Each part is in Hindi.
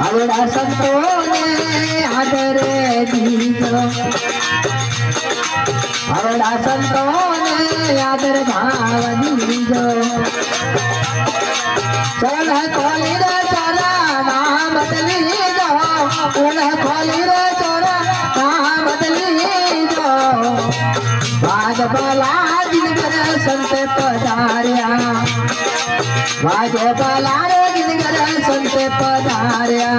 आवड़ा संतोने आदर दीजो, आवड़ा संतोने आदर भाव दीजो। चल खोली रे चला नाम बदली जो, चल खोली रे चला नाम बदली जो। बाज बला जिनगर संत पधारिया, बाज बला रे जिनगर संत पधारिया।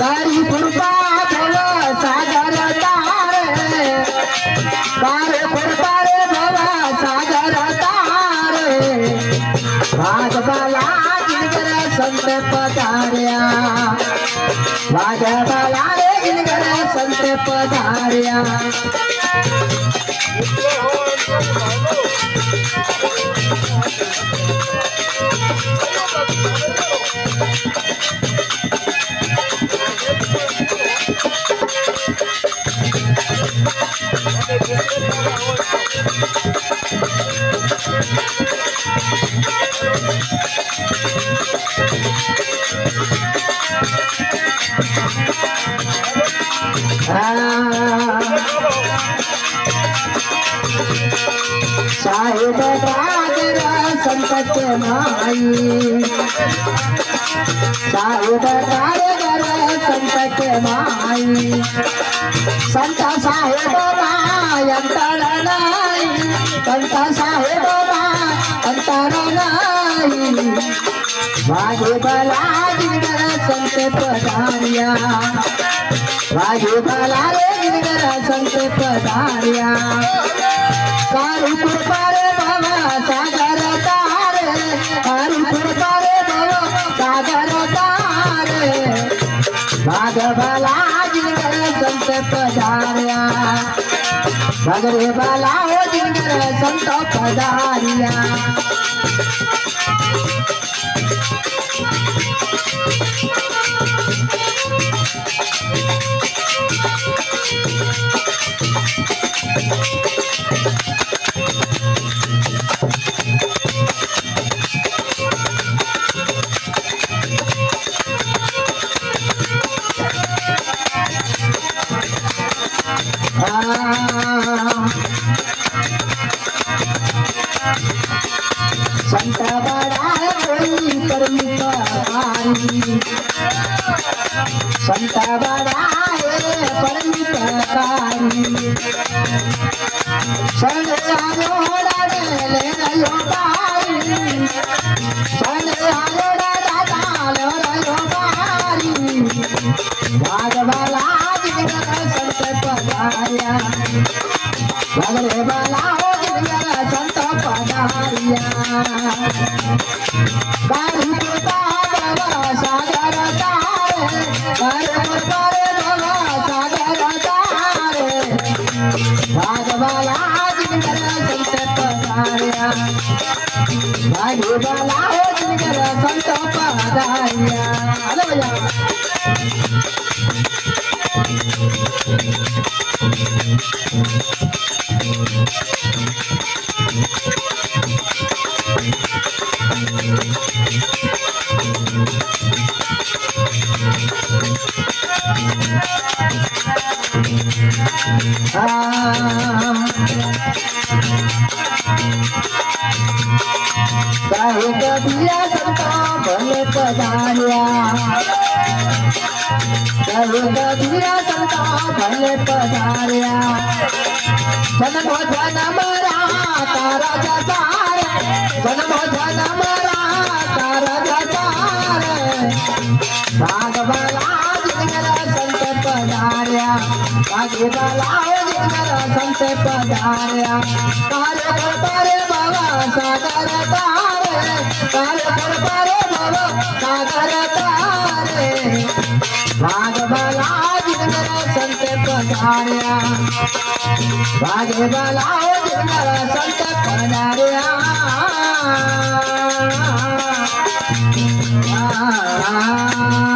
कारी पुरपा भव सागर तारे, कारी पुरपा रे भव सागर तारे। बाज बला जिनगर संत पधारिया, बाज बला रे जिनगर संत पधारिया। साहिब रागर संकट माई, साहिब रागर संकट माई। संत साहिब अंतर नाई, संत साहिब अंतर नाई। बाजे बला जिनगर संत पधारिया, बाजे बला रे जिनगर संत पधारिया। कारुपुर पारे बाबा सागर तारे, कारुपुर पारे बाबा सागर तारे। भाग भला जिनगर संत पधारिया, भगरे भला हो जिनगर संत पधारिया। संत बड़ा कोई परमितकारी, संत बड़ा परमितकारी। सन आलोड़ा ले लो बारी, सन आलोड़ा दादा लो बारी। भाग वाला जिनगर संत पधारिया, भगरे वाला हो जिनगर संत पधारिया। कारुपुर बाबा सागर तारे, कारुपुर बाबा सागर तारे। भाग वाला जिनगर संत पधारिया, भागे वाला हो जिनगर संत पधारिया। हेलो भैया साहिब दिया संता भले पधारिया, साहिब दिया संता भले पधारिया। जन्म जन्म तारा जतारे, जन्म जन्म तारा जतारे। भाग वाला जिनगर संत पधारिया, भागे वाला जिनगर संत पधारिया। तारे तारे बाबा सागर तारे, तारे तारे बाबा सागर तारे। भाग वाला जिनगर संत पधारिया, भागे वाला जिनगर संत पधारिया। Ah